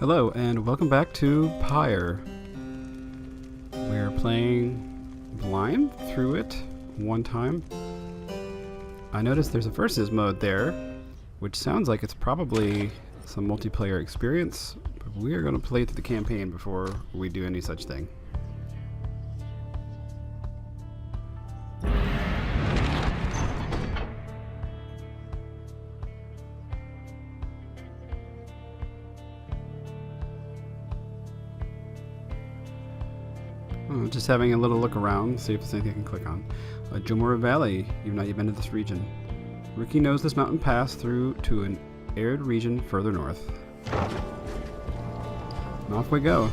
Hello and welcome back to Pyre. We're playing blind through it one time. I noticed there's a versus mode there, which sounds like it's probably some multiplayer experience, but we are going to play through the campaign before we do any such thing. Just having a little look around, see if there's anything I can click on. Jomuer Valley, you've not yet been to this region. Rookie knows this mountain pass through to an arid region further north. And off we go.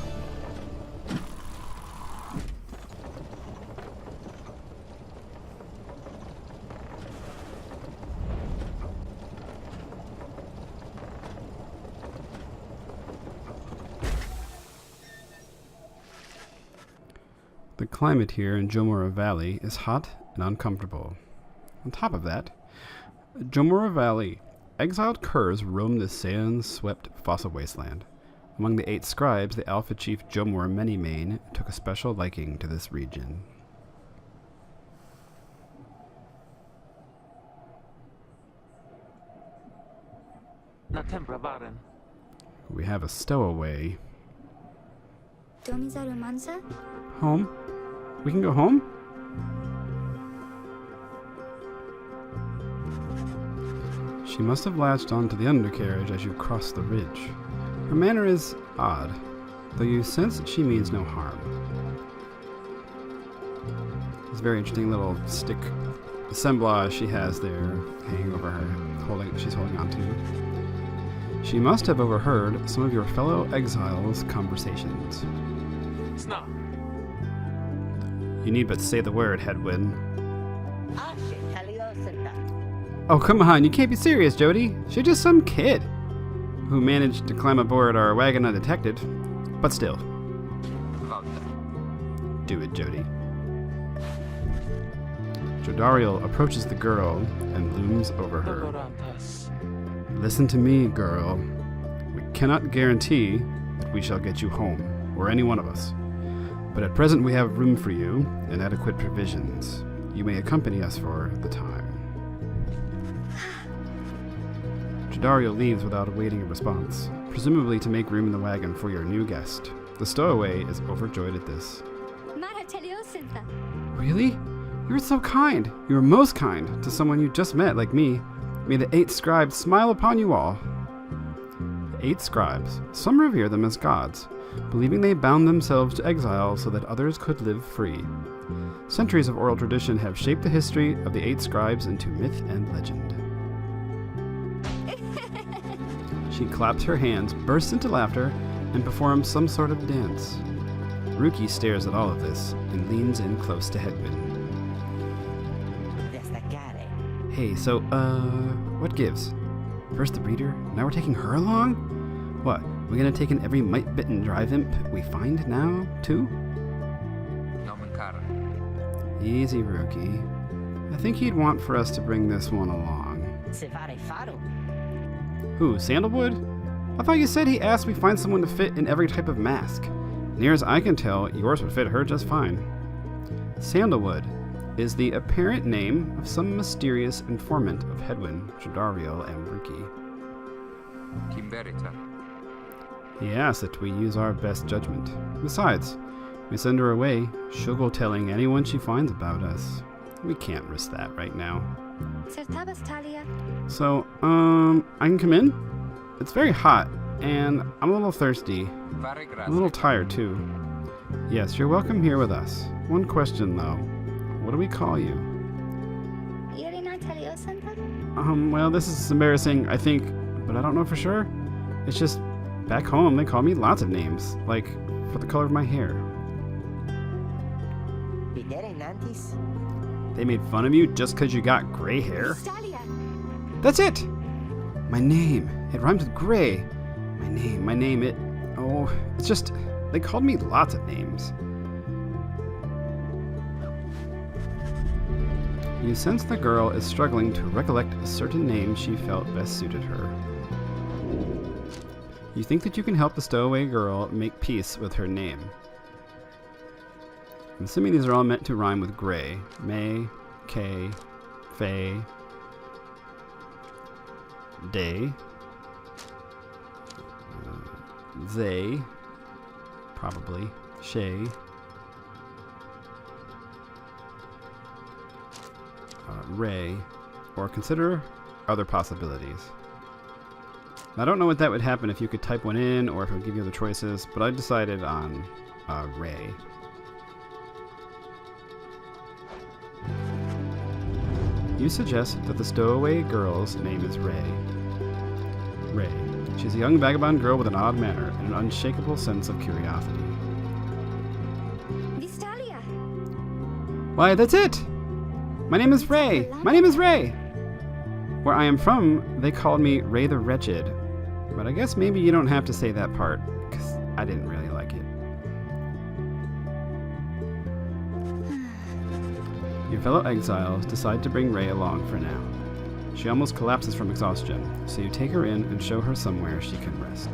The climate here in Jomuer Valley is hot and uncomfortable. On top of that, Jomuer Valley, exiled curs roam this sand-swept fossil wasteland. Among the 8 scribes, the Alpha Chief Jomuer Manymane took a special liking to this region. We have a stowaway. Home? We can go home? She must have latched onto the undercarriage as you cross the ridge. Her manner is odd, though you sense she means no harm. It's a very interesting little stick assemblage she has there hanging over her, she's holding on to. She must have overheard some of your fellow exiles' conversations. Snap. You need but say the word, Hedwyn. Oh, come on, you can't be serious, Jody. She's just some kid who managed to climb aboard our wagon undetected. But still. Do it, Jody. Jodariel approaches the girl and looms over her. Listen to me, girl. We cannot guarantee that we shall get you home, or any one of us. But at present we have room for you and adequate provisions. You may accompany us for the time. Jodariel leaves without awaiting a response, presumably to make room in the wagon for your new guest. The stowaway is overjoyed at this. Really? You were so kind. You were most kind to someone you just met like me. May the 8 scribes smile upon you all. The 8 scribes, some revere them as gods, believing they bound themselves to exile so that others could live free. Centuries of oral tradition have shaped the history of the 8 scribes into myth and legend. She claps her hands, bursts into laughter, and performs some sort of dance. Rookie stares at all of this and leans in close to Hedwyn. Hey, so, what gives? First the breeder, now we're taking her along? What, we gonna take in every mite-bitten drive imp we find now, too? Easy, Rookie. I think he'd want for us to bring this one along. Who, Sandalwood? I thought you said he asked we find someone to fit in every type of mask. Near as I can tell, yours would fit her just fine. Sandalwood is the apparent name of some mysterious informant of Hedwyn, Jodariel, and Rookie. He asks that we use our best judgment. Besides, we send her away, she'll go telling anyone she finds about us. We can't risk that right now. So, I can come in? It's very hot, and I'm a little thirsty. I'm a little tired, too. Yes, you're welcome here with us. One question, though. What do we call you? Well, this is embarrassing, I think, but I don't know for sure. It's just, back home, they call me lots of names, like, for the color of my hair. They made fun of you just because you got gray hair? That's it! My name. It rhymes with gray. My name, it's just, they called me lots of names. You sense the girl is struggling to recollect a certain name she felt best suited her. You think that you can help the stowaway girl make peace with her name. I'm assuming these are all meant to rhyme with gray. May, Kay, Faye, Day, Zay, probably, Shay, Ray, or consider other possibilities. I don't know what that would happen if you could type one in or if it would give you other choices, but I decided on Ray. You suggest that the stowaway girl's name is Ray. Ray. She's a young vagabond girl with an odd manner and an unshakable sense of curiosity. Vistalia. Why, that's it! My name is Ray! My name is Ray! Where I am from, they called me Ray the Wretched. But I guess maybe you don't have to say that part, because I didn't really like it. Your fellow exiles decide to bring Ray along for now. She almost collapses from exhaustion, so you take her in and show her somewhere she can rest.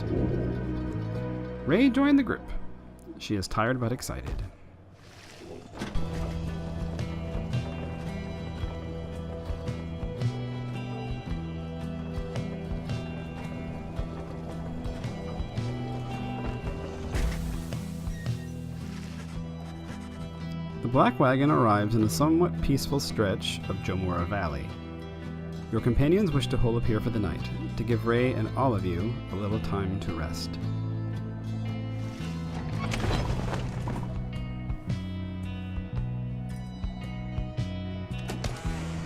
Ray joined the group. She is tired but excited. The black wagon arrives in a somewhat peaceful stretch of Jomuer Valley. Your companions wish to hole up here for the night, to give Ray and all of you a little time to rest.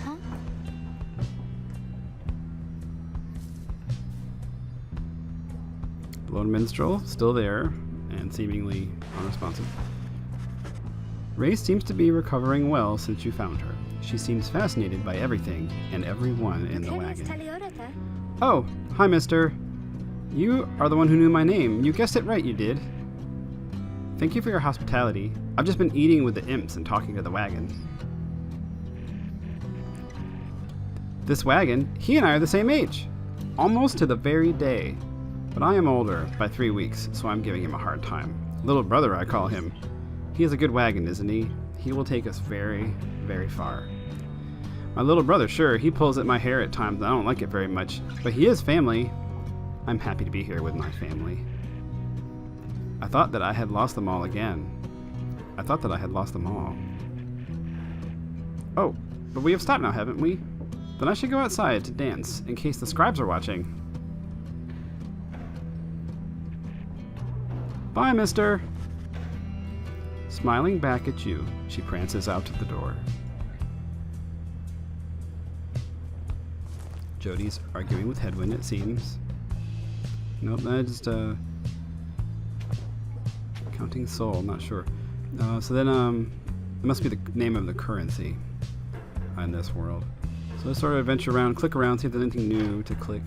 Huh? Lone Minstrel, still there, and seemingly unresponsive. Ray seems to be recovering well since you found her. She seems fascinated by everything and everyone in the wagon. Oh, hi, mister. You are the one who knew my name. You guessed it right, you did. Thank you for your hospitality. I've just been eating with the imps and talking to the wagon. This wagon, he and I are the same age. Almost to the very day. But I am older by 3 weeks, so I'm giving him a hard time. Little brother, I call him. He is a good wagon, isn't he? He will take us very, very far. My little brother, sure, he pulls at my hair at times. I don't like it very much, but he is family. I'm happy to be here with my family. I thought that I had lost them all again. I thought that I had lost them all. Oh, but we have stopped now, haven't we? Then I should go outside to dance, in case the scribes are watching. Bye, mister! Smiling back at you, she prances out to the door. Jody's arguing with Hedwyn, it seems. Nope, that's just counting soul, not sure. So then it must be the name of the currency in this world. So let's sort of venture around, click around, see if there's anything new to click.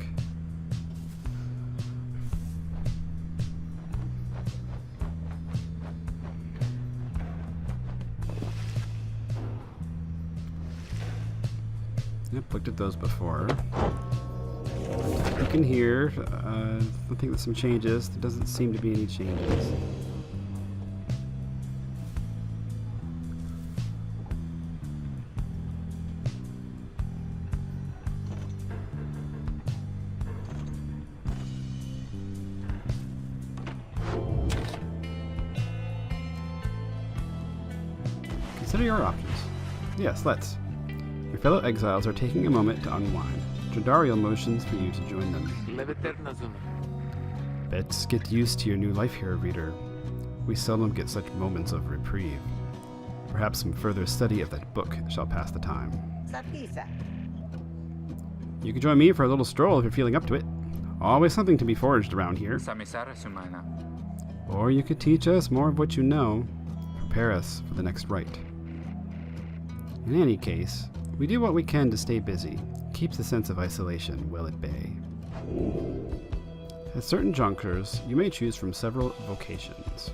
Yep, looked at those before. Look in here. I think there's some changes. There doesn't seem to be any changes. Consider your options. Yes, let's. Your fellow exiles are taking a moment to unwind. Jodariel motions for you to join them. Let's get used to your new life here, reader. We seldom get such moments of reprieve. Perhaps some further study of that book shall pass the time. You can join me for a little stroll if you're feeling up to it. Always something to be foraged around here. Or you could teach us more of what you know. Prepare us for the next rite. In any case, we do what we can to stay busy, keeps the sense of isolation well at bay. At certain junctures, you may choose from several vocations.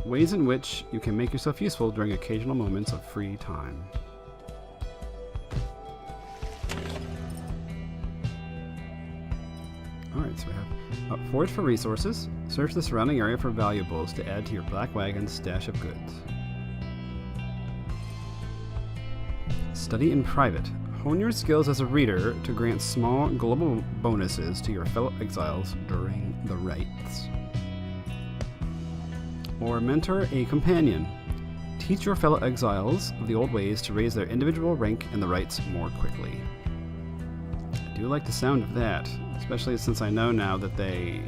Ways in which you can make yourself useful during occasional moments of free time. points we have. Forage for resources. Search the surrounding area for valuables to add to your Black Wagon's stash of goods. Study in private. Hone your skills as a reader to grant small global bonuses to your fellow exiles during the rites. Or mentor a companion. Teach your fellow exiles of the old ways to raise their individual rank in the rites more quickly. I do like the sound of that, especially since I know now that they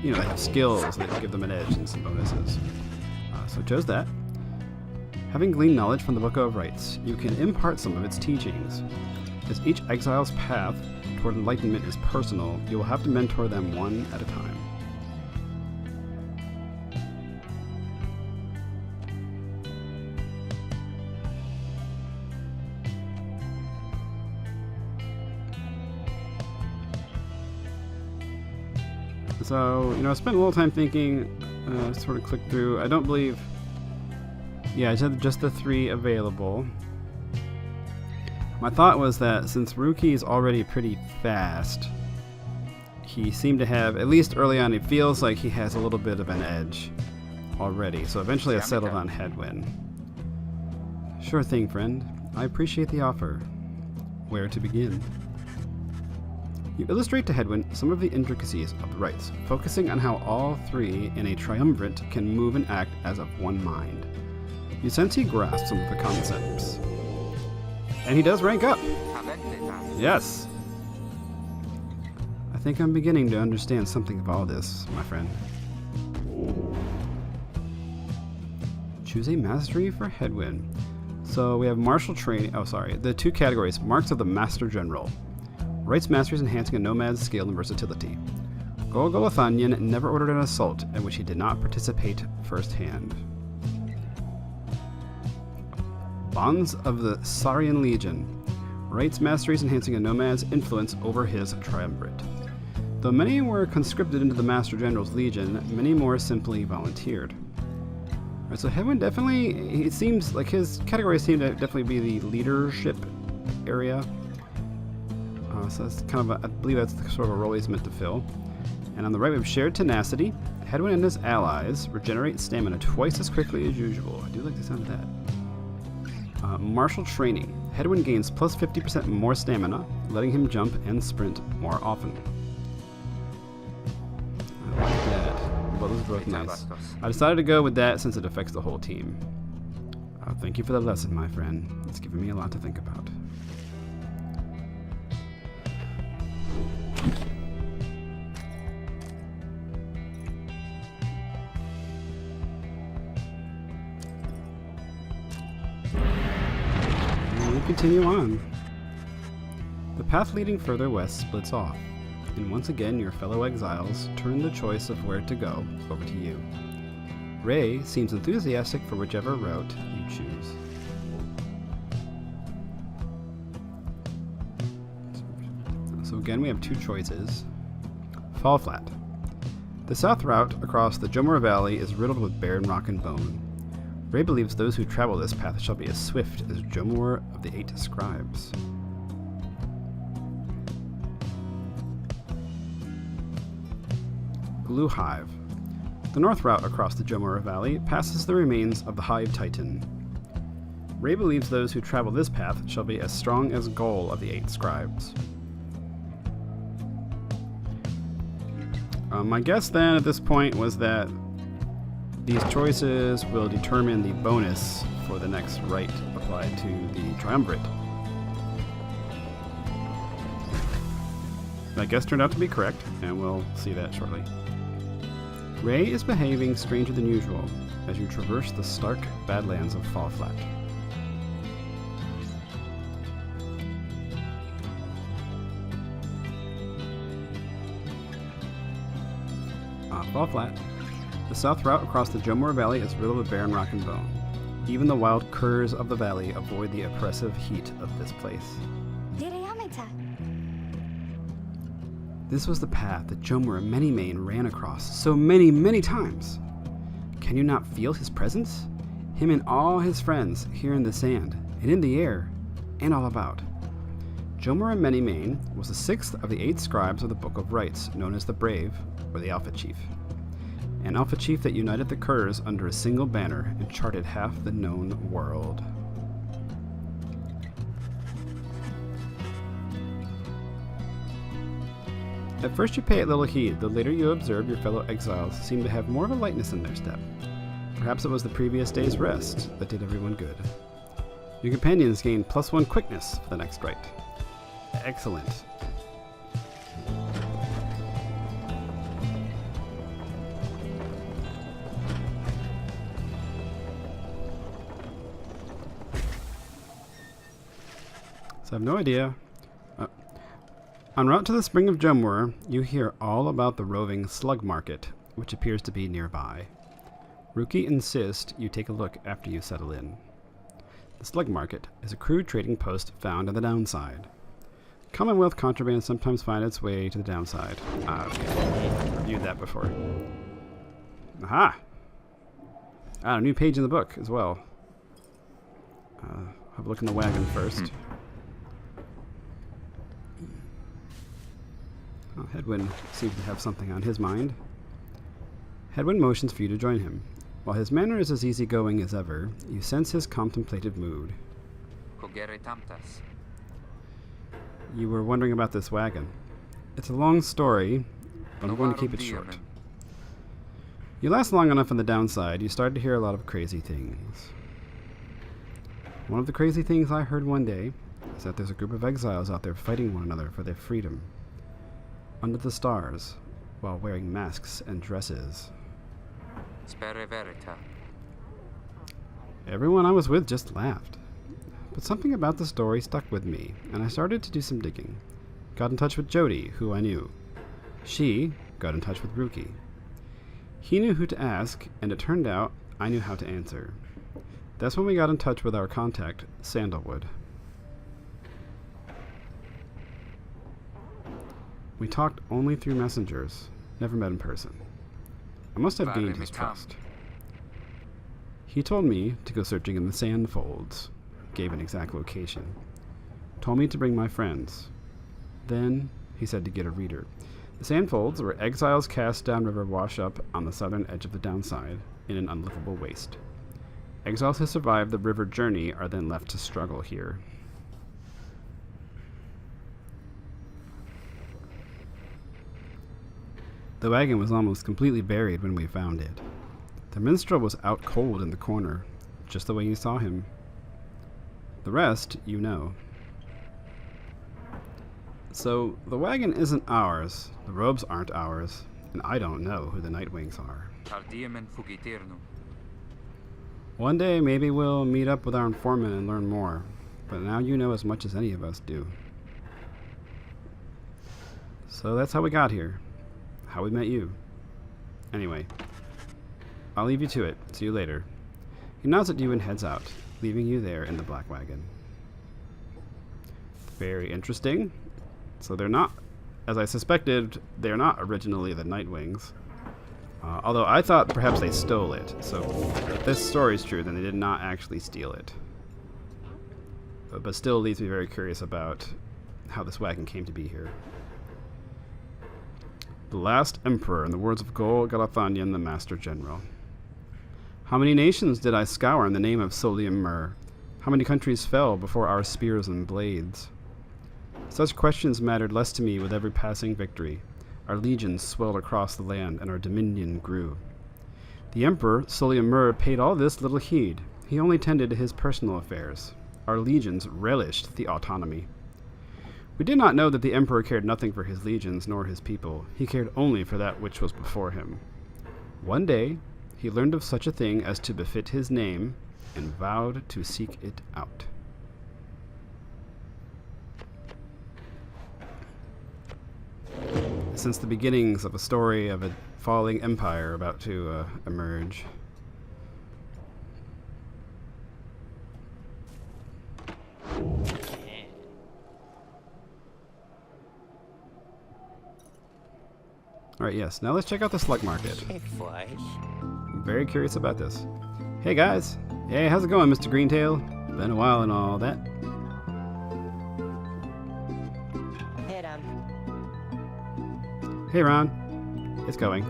have skills that give them an edge and some bonuses. So I chose that. Having gleaned knowledge from the Book of Rites, you can impart some of its teachings. As each exile's path toward enlightenment is personal, you will have to mentor them one at a time. So, I spent a little time thinking, sort of clicked through. I don't believe... Yeah, I had just the 3 available. My thought was that since Ruki is already pretty fast, he seemed to have, at least early on, it feels like he has a little bit of an edge already. So eventually I settled on Hedwyn. Sure thing, friend. I appreciate the offer. Where to begin? You illustrate to Hedwyn some of the intricacies of the rites, focusing on how all 3 in a triumvirate can move and act as of one mind. You sense he grasps some of the concepts. And he does rank up! Yes! I think I'm beginning to understand something of all this, my friend. Choose a mastery for Hedwyn. So we have martial training, the 2 categories, marks of the Master General. Rites Masteries enhancing a nomad's skill and versatility. Golgothanyan never ordered an assault in which he did not participate firsthand. Bonds of the Sarian Legion. Rites Masteries enhancing a nomad's influence over his triumvirate. Though many were conscripted into the Master General's Legion, many more simply volunteered. Alright, so Hedwyn definitely, it seems like his categories seem to definitely be the leadership area. So that's kind of I believe that's the sort of a role he's meant to fill. And on the right we have Shared Tenacity. Hedwyn and his allies regenerate stamina twice as quickly as usual. I do like the sound of that. Martial Training. Hedwyn gains plus 50% more stamina, letting him jump and sprint more often. I like that. Well, those are both nice. I decided to go with that since it affects the whole team. Thank you for the lesson, my friend. It's given me a lot to think about. Continue on. The path leading further west splits off, and once again your fellow exiles turn the choice of where to go over to you. Ray seems enthusiastic for whichever route you choose. So again we have 2 choices. Fall Flat. The south route across the Jomuer Valley is riddled with barren rock and bone. Ray believes those who travel this path shall be as swift as Jomuer of the 8 scribes. Blue Hive. The north route across the Jomuer Valley passes the remains of the Hive Titan. Ray believes those who travel this path shall be as strong as Goal of the 8 scribes. My guess then at this point was that these choices will determine the bonus for the next rite applied to the triumvirate. I guess turned out to be correct, and we'll see that shortly. Ray is behaving stranger than usual as you traverse the stark badlands of Fall Flat. Fall Flat. The south route across the Jomuer Valley is riddled with barren rock and bone. Even the wild curs of the valley avoid the oppressive heat of this place. This was the path that Jomuer Many-Mane ran across so many, many times. Can you not feel his presence? Him and all his friends here in the sand, and in the air, and all about. Jomuer Many was the sixth of the 8 scribes of the Book of Rites, known as the Brave, or the Alpha Chief. An Alpha Chief that united the Curs under a single banner and charted half the known world. At first you pay it little heed, though later you observe your fellow exiles seem to have more of a lightness in their step. Perhaps it was the previous day's rest that did everyone good. Your companions gain +1 quickness for the next rite. Excellent. So I have no idea. En route to the spring of Jomuer, you hear all about the roving Slugmarket, which appears to be nearby. Rookie insists you take a look after you settle in. The Slugmarket is a crude trading post found on the downside. Commonwealth contraband sometimes finds its way to the downside. Okay. Reviewed that before. Aha! A new page in the book as well. Have a look in the wagon first. Headwind seems to have something on his mind. Headwind motions for you to join him. While his manner is as easygoing as ever, you sense his contemplative mood. You were wondering about this wagon. It's a long story, but I'm going to keep it short. You last long enough on the downside, you start to hear a lot of crazy things. One of the crazy things I heard one day is that there's a group of exiles out there fighting one another for their freedom. Under the stars, while wearing masks and dresses. Everyone I was with just laughed. But something about the story stuck with me, and I started to do some digging. Got in touch with Jody, who I knew. She got in touch with Rookie. He knew who to ask, and it turned out I knew how to answer. That's when we got in touch with our contact, Sandalwood. We talked only through messengers, never met in person. I must have gained his trust. He told me to go searching in the sand folds, gave an exact location, told me to bring my friends. Then he said to get a reader. The sand folds were exiles cast downriver wash up on the southern edge of the downside in an unlivable waste. Exiles who survived the river journey are then left to struggle here. The wagon was almost completely buried when we found it. The minstrel was out cold in the corner, just the way you saw him. The rest, you know. So, the wagon isn't ours, the robes aren't ours, and I don't know who the Nightwings are. One day, maybe we'll meet up with our informant and learn more, but now you know as much as any of us do. So that's how we got here. How we met you. Anyway, I'll leave you to it. See you later. He nods at you and heads out, leaving you there in the black wagon. Very interesting. So they're not, as I suspected, they're not originally the Nightwings. Although I thought perhaps they stole it. So if this story is true, then they did not actually steal it. But still leaves me very curious about how this wagon came to be here. The last emperor, in the words of Gol Galathanian, the Master General. How many nations did I scour in the name of Jomuer? How many countries fell before our spears and blades? Such questions mattered less to me with every passing victory. Our legions swelled across the land, and our dominion grew. The emperor, Jomuer, paid all this little heed. He only tended to his personal affairs. Our legions relished the autonomy. We did not know that the emperor cared nothing for his legions nor his people. He cared only for that which was before him. One day, he learned of such a thing as to befit his name, and vowed to seek it out. Since the beginnings of a story of a falling empire about to emerge. Alright, yes. Now let's check out the Slugmarket. I'm very curious about this. Hey guys! Hey, how's it going, Mr. Greentail? Been a while and all that. Hey, Ron. It's going.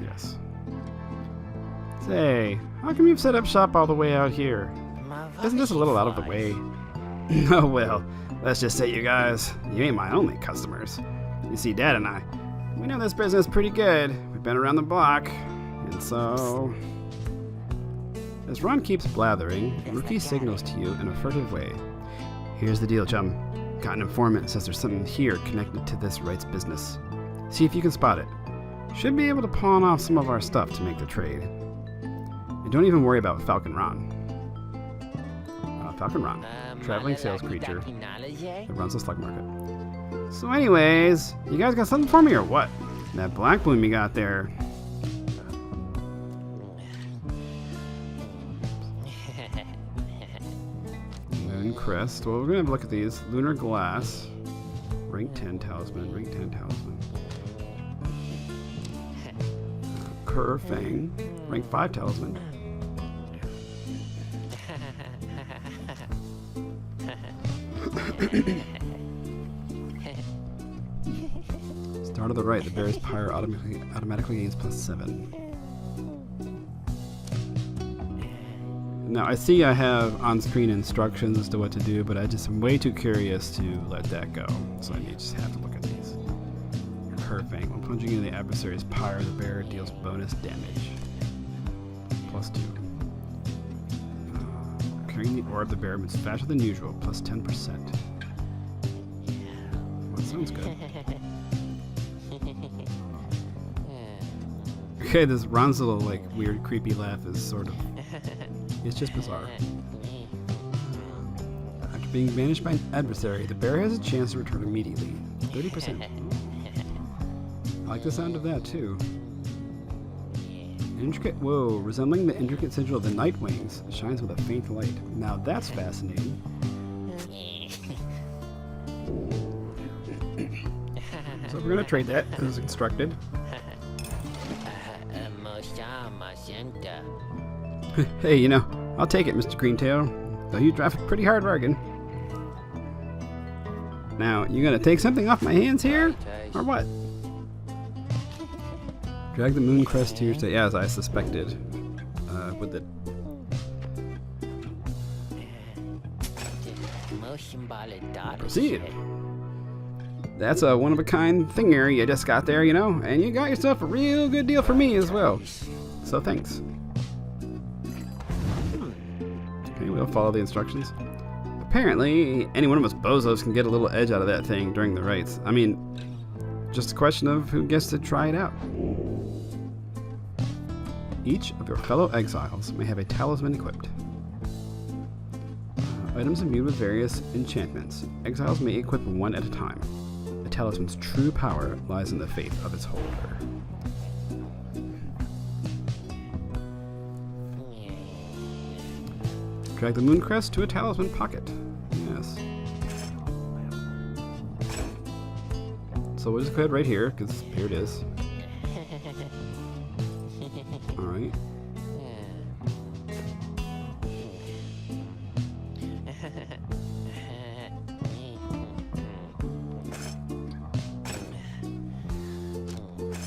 Yes. Say, how come you've set up shop all the way out here? Isn't this a little out of the way? Oh, well, let's just say, you guys, you ain't my only customers. You see, Dad and I, we know this business pretty good. We've been around the block, and so... As Ron keeps blathering, Rookie signals to you in a furtive way. Here's the deal, chum. Got an informant says there's something here connected to this rights business. See if you can spot it. Should be able to pawn off some of our stuff to make the trade. And don't even worry about Falcon Ron. Falcon Ron, traveling sales creature that runs the Slugmarket. So anyways, you guys got something for me or what? That black bloom you got there. Moon Crest. Well, we're going to have a look at these. Lunar Glass. Rank 10 Talisman. Rank 10 Talisman. Fang. Rank 5 Talisman. Start of the right. The bear's Pyre automatically gains +7. Now, I see I have on-screen instructions as to what to do, but I just am way too curious to let that go. So I may just have to look at these. Fang. When plunging into the adversary's Pyre, the bear deals bonus damage. +2. Carrying the orb, the bear moves faster than usual, +10%. Well, that sounds good. Okay, this Ron's little, like, weird, creepy laugh is sort of... It's just bizarre. After being banished by an adversary, the bear has a chance to return immediately. 30%. I like the sound of that, too. Intricate, whoa, resembling the intricate sigil of the night wings, shines with a faint light. Now that's fascinating. So we're gonna trade that as instructed. Hey, you know, I'll take it, Mr. Greentail. Though you drive a pretty hard bargain. Now, you gonna take something off my hands here? Or what? Drag the moon crest to your state, as I suspected. With the... Proceed. That's a one-of-a-kind thinger you just got there, you know? And you got yourself a real good deal for me as well. So thanks. Okay, we'll follow the instructions. Apparently, any one of us bozos can get a little edge out of that thing during the rites. I mean, just a question of who gets to try it out. Each of your fellow exiles may have a talisman equipped. Items imbued with various enchantments. Exiles may equip one at a time. The talisman's true power lies in the faith of its holder. Drag the moon crest to a talisman pocket. Yes. So we'll just go ahead right here, because here it is. Alright.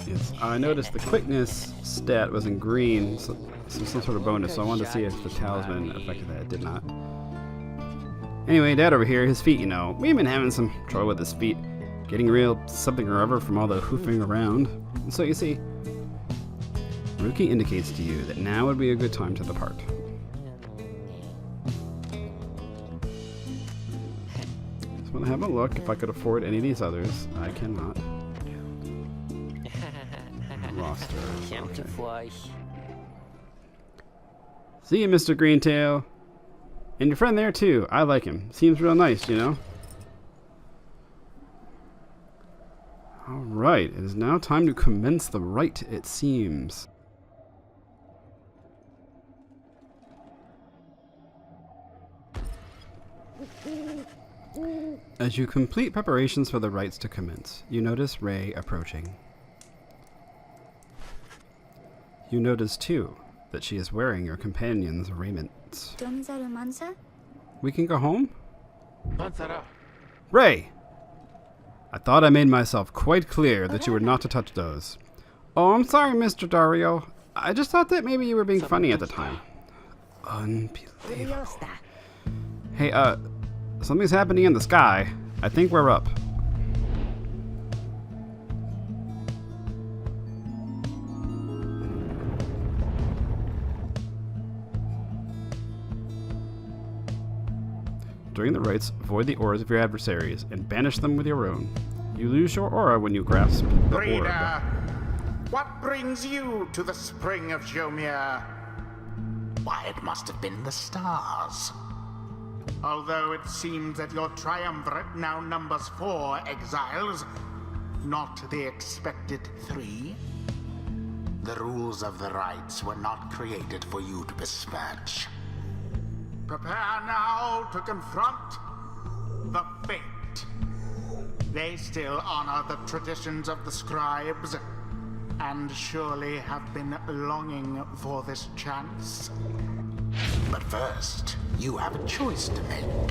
Yes, I noticed the quickness stat was in green, so some sort of bonus, so I wanted to see if the talisman affected that. It did not. Anyway, Dad over here, his feet, you know, we've been having some trouble with his feet. Getting real something or other from all the hoofing around. And so you see, Rookie indicates to you that now would be a good time to depart. Just want to have a look if I could afford any of these others. I cannot. Roster. Okay. See you, Mr. Greentail. And your friend there, too. I like him. Seems real nice, you know? Alright, it is now time to commence the rite, it seems. As you complete preparations for the rites to commence, you notice Ray approaching. You notice, too, that she is wearing your companion's raiment. We can go home? Ray! I thought I made myself quite clear that you were not to touch those. Oh, I'm sorry, Mr. Dario. I just thought that maybe you were being funny at the time. Unbelievable. Hey, something's happening in the sky. I think we're up. During the rites, avoid the auras of your adversaries and banish them with your own. You lose your aura when you grasp the Reader, orb. what brings you to the spring of Jomuer? Why, it must have been the stars. Although it seems that your triumvirate now numbers 4 exiles, not the expected 3. The rules of the rites were not created for you to besmirch. Prepare now to confront the fate. They still honor the traditions of the scribes, and surely have been longing for this chance. But first, you have a choice to make.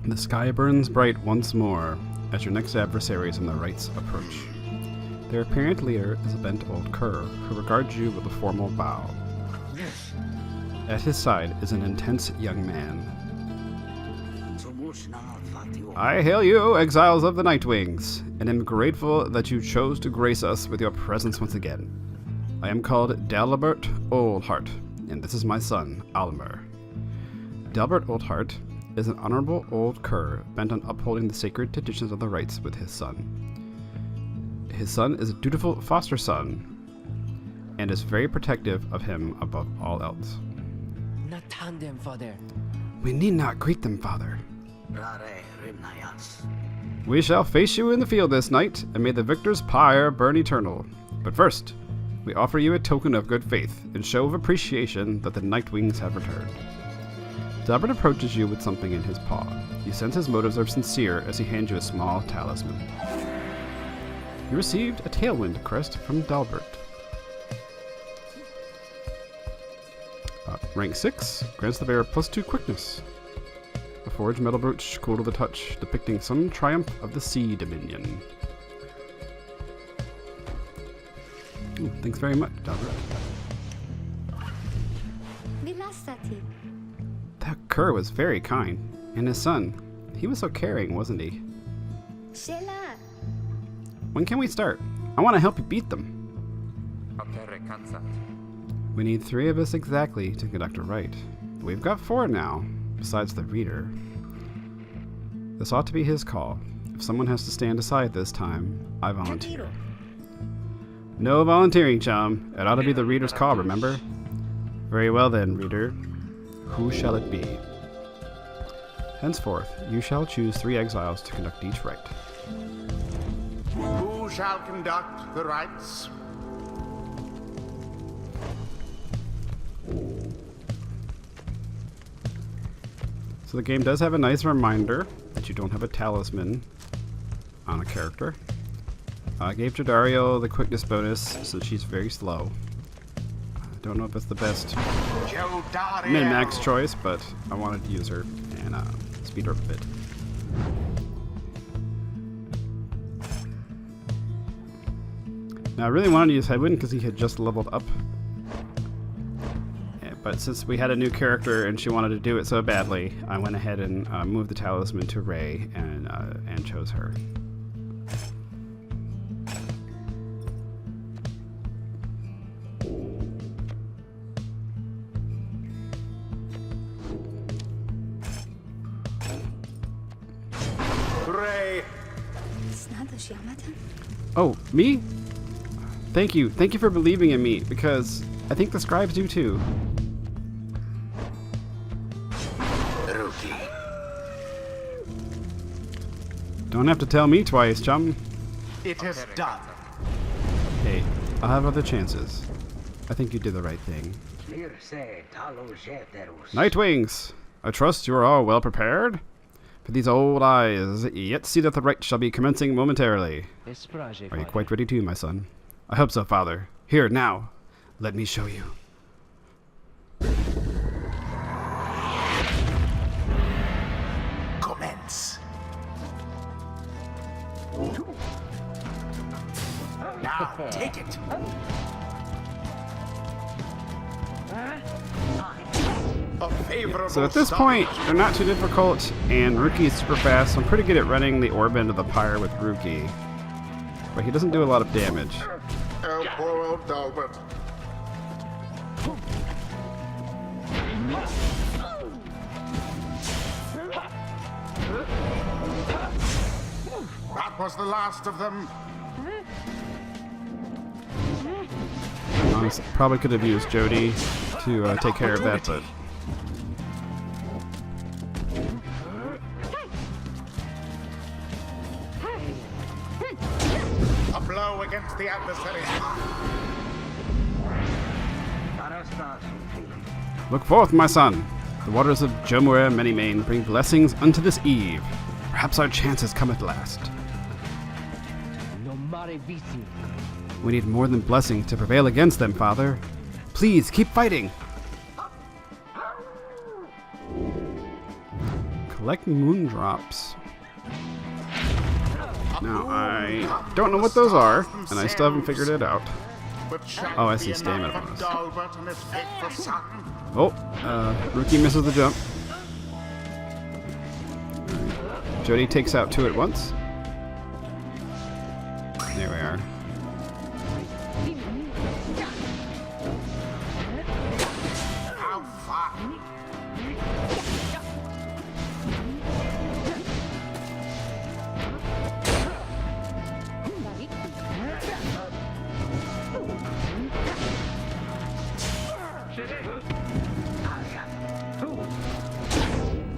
The sky burns bright once more as your next adversaries and the rites approach. Their apparent leader is a bent old cur who regards you with a formal bow. At his side is an intense young man. I hail you, exiles of the Nightwings, and am grateful that you chose to grace us with your presence once again. I am called Dalbert Oldheart, and this is my son, Almer. Dalbert Oldheart is an honorable old cur bent on upholding the sacred traditions of the rites with his son. His son is a dutiful foster son, and is very protective of him above all else. We need not greet them, father. We shall face you in the field this night, and may the victor's pyre burn eternal. But first, we offer you a token of good faith, in show of appreciation that the Nightwings have returned. Dalbert approaches you with something in his paw. You sense his motives are sincere as he hands you a small talisman. You received a Tailwind crest from Dalbert. Rank 6 grants the bearer +2 quickness. A forged metal brooch, cool to the touch, depicting some triumph of the Sea Dominion. Ooh, thanks very much, Dalbert. That cur was very kind. And his son, he was so caring, wasn't he? When can we start? I want to help you beat them. We need 3 of us exactly to conduct a rite. We've got 4 now, besides the reader. This ought to be his call. If someone has to stand aside this time, I volunteer. No volunteering, chum. It ought to be the reader's call, remember? Very well then, reader. Who shall it be? Henceforth, you shall choose 3 exiles to conduct each rite. Who shall conduct the rites? So the game does have a nice reminder that you don't have a talisman on a character. I gave Jadario the quickness bonus since she's very slow. I don't know if it's the best min-max choice, but I wanted to use her and speed her up a bit. Now I really wanted to use Headwind because he had just leveled up. But since we had a new character and she wanted to do it so badly, I went ahead and moved the talisman to Ray and chose her. Ray. Oh, me? Thank you. Thank you for believing in me, because I think the scribes do too. Don't have to tell me twice, chum. It is done. Hey, I'll have other chances. I think you did the right thing. Nightwings! I trust you are all well prepared? For these old eyes yet see that the rite shall be commencing momentarily. Are you quite ready too, my son? I hope so, father. Here, now, let me show you. Now, take it. A favorable So at this point, they're not too difficult, and Rookie is super fast, so I'm pretty good at running the orb into the pyre with Rookie. But he doesn't do a lot of damage. Oh, poor old Dalbert. That was the last of them. Honestly, probably could have used Jody to take care of that, but A blow against the adversary. look forth, my son. The waters of Jomuer Many-Mane bring blessings unto this eve. Perhaps our chance has come at last. We need more than blessing to prevail against them, Father. Please, keep fighting. Collect moon drops. Now, I don't know what those are, and I still haven't figured it out. Oh, I see stamina bonus. Oh, Rookie misses the jump. Jody takes out two at once. There we are. How far?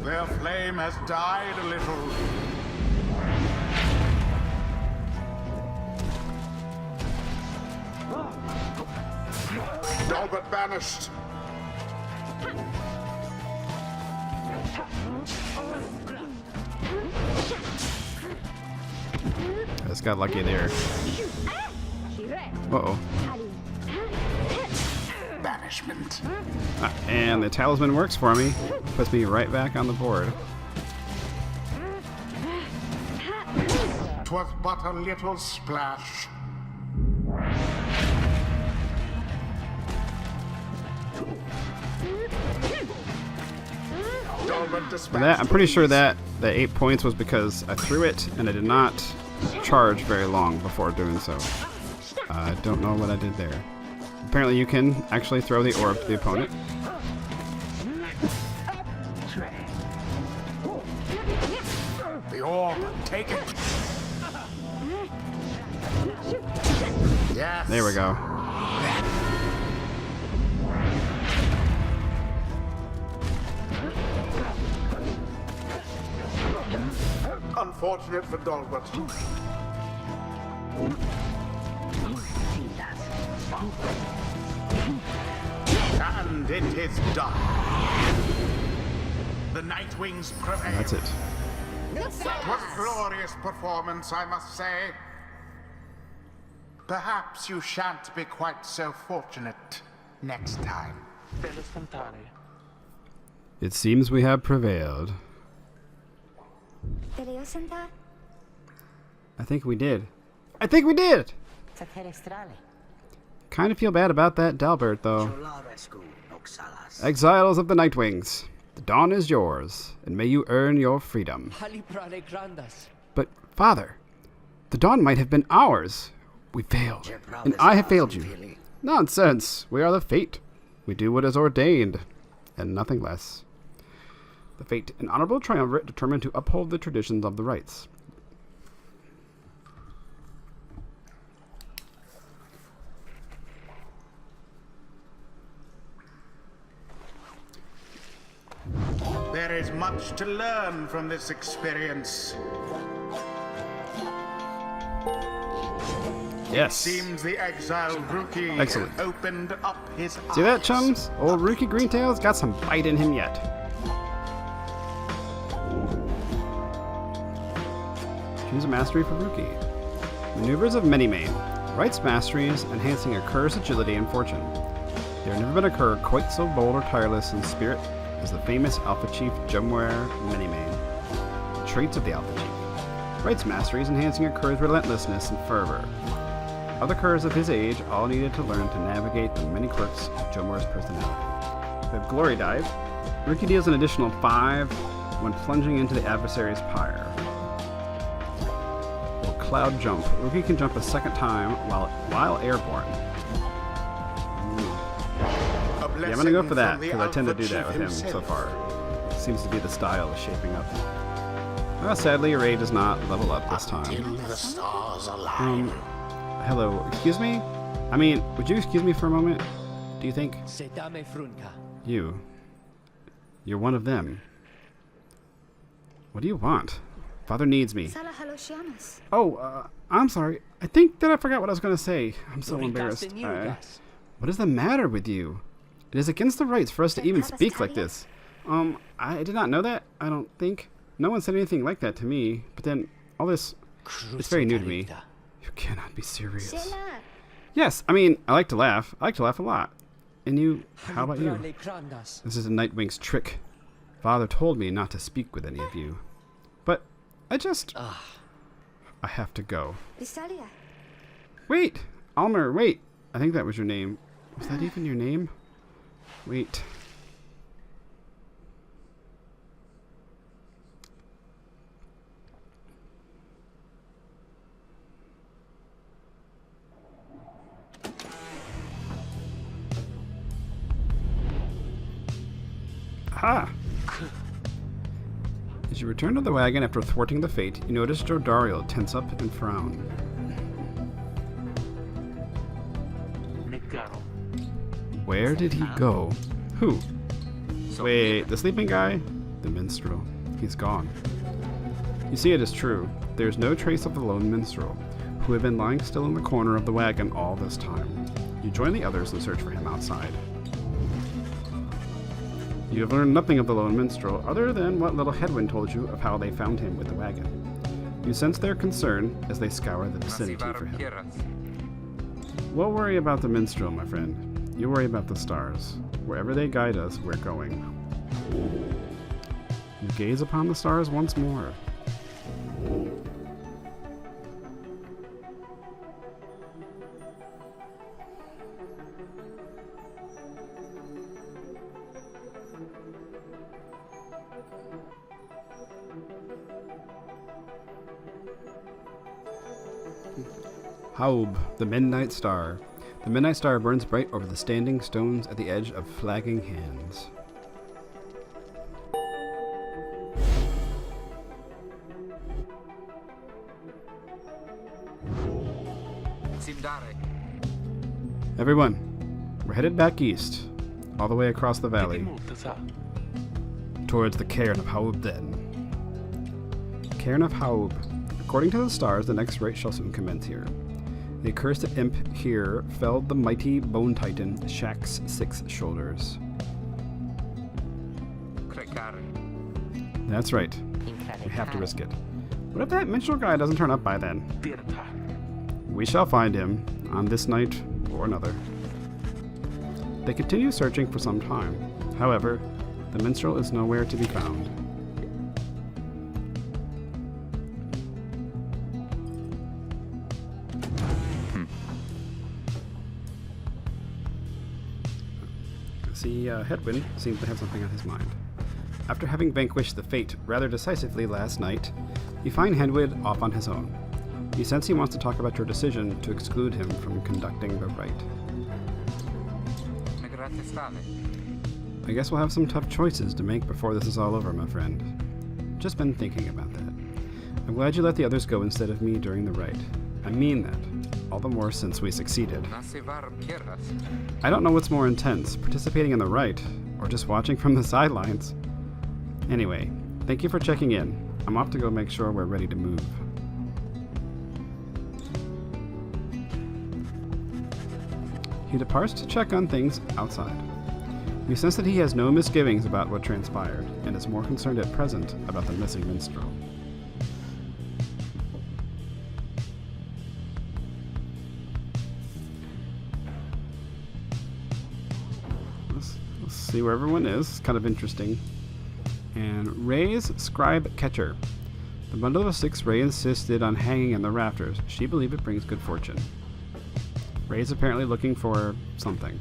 Their flame has died a little. Dalbert banished. I just got lucky there. Uh-oh. Banishment. And the talisman works for me. Puts me right back on the board. 'Twas but a little splash. And that, I'm pretty sure that the 8 points was because I threw it and I did not charge very long before doing so. I don't know what I did there. Apparently you can actually throw the orb to the opponent. The orb, take it. Yes. There we go. Unfortunate for Dalbert. And it is done. The Nightwings prevail. That's it. What glorious performance, I must say. Perhaps you shan't be quite so fortunate next time. It seems we have prevailed. I think we did. I think we did! Kind of feel bad about that Dalbert, though. Exiles of the Nightwings, the dawn is yours, and may you earn your freedom. But, Father, the dawn might have been ours. We failed, and I have failed you. Nonsense! We are the Fate. We do what is ordained, and nothing less. The Fate, an honorable triumvirate determined to uphold the traditions of the rites. There is much to learn from this experience. Yes. Seems the exiled Rookie Excellent. opened up his eyes. See that, chums? Old Rookie Greentail's got some bite in him yet. Choose a mastery for Rookie. Maneuvers of Many-Mane. Rites masteries, enhancing a cur's agility and fortune. There had never been a cur quite so bold or tireless in spirit as the famous Alpha Chief Jomuer Many-Mane. Traits of the Alpha Chief. Rites masteries, enhancing a cur's relentlessness and fervor. Other curs of his age all needed to learn to navigate the many quirks of Jomuer's personality. We have Glory Dive. Rookie deals an additional 5 when plunging into the adversary's pyre. Or Cloud Jump. Rookie can jump a second time while airborne. Yeah, I'm gonna go for that, because I tend to do that with him so far. Seems to be the style is shaping up. Sadly, Ray does not level up this time. The stars align. Hello, excuse me? I mean, would you excuse me for a moment? Do you think? You're one of them. What do you want? Father needs me. Oh, I'm sorry. I think that I forgot what I was going to say. I'm so embarrassed. What is the matter with you? It is against the rights for us to even speak like this. I did not know that, I don't think. No one said anything like that to me, but then all this, it's very new to me. You cannot be serious. Yes, I mean, I like to laugh. I like to laugh a lot. And you, how about you? This is a Nightwing's trick. Father told me not to speak with any of you. But I have to go. Wait! Almer, wait! I think that was your name. Was that even your name? Wait. Aha! As you return to the wagon after thwarting the fate, you notice Jodariel tense up and frown. Where did he go? Who? Wait, the sleeping guy? The minstrel. He's gone. You see, it is true. There's no trace of the lone minstrel, who had been lying still in the corner of the wagon all this time. You join the others and search for him outside. You have learned nothing of the lone minstrel, other than what little Headwind told you of how they found him with the wagon. You sense their concern as they scour the vicinity for him. We'll worry about the minstrel, my friend. You worry about the stars. Wherever they guide us, we're going. You gaze upon the stars once more. Haub, the Midnight Star. The Midnight Star burns bright over the standing stones at the edge of flagging hands. Everyone, we're headed back east, all the way across the valley, towards the Cairn of Haub then. Cairn of Haub. According to the stars, the next rite shall soon commence here. The accursed imp here felled the mighty bone titan Shaq's 6 shoulders. That's right. We have to risk it. What if that minstrel guy doesn't turn up by then? We shall find him, on this night or another. They continue searching for some time. However, the minstrel is nowhere to be found. See, Headwind seems to have something on his mind. After having vanquished the fate rather decisively last night, you find Headwind off on his own. You sense he wants to talk about your decision to exclude him from conducting the rite. I guess we'll have some tough choices to make before this is all over, my friend. Just been thinking about that. I'm glad you let the others go instead of me during the rite. I mean that. All the more since we succeeded. I don't know what's more intense, participating in the rite, or just watching from the sidelines. Anyway, thank you for checking in. I'm off to go make sure we're ready to move. He departs to check on things outside. You sense that he has no misgivings about what transpired, and is more concerned at present about the missing minstrel. Let's see where everyone is. It's kind of interesting. And Ray's scribe catcher. The bundle of 6 Ray insisted on hanging in the rafters. She believed it brings good fortune. Ray's apparently looking for something.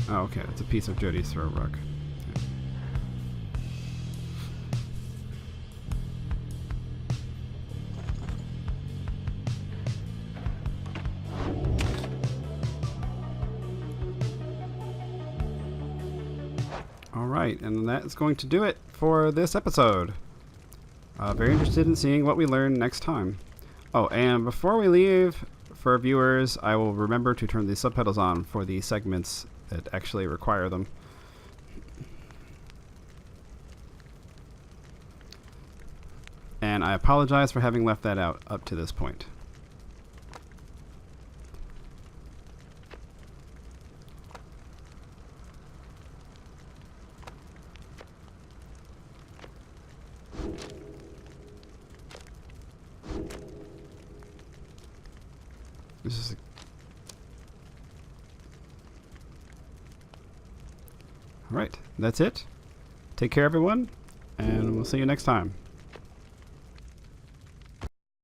Oh, okay. It's a piece of Jody's throw rug. Alright, and that is going to do it for this episode. Very interested in seeing what we learn next time. Oh, and before we leave, for viewers, I will remember to turn the subtitles on for the segments that actually require them. And I apologize for having left that out up to this point. This is Alright, that's it. Take care, everyone, and we'll see you next time.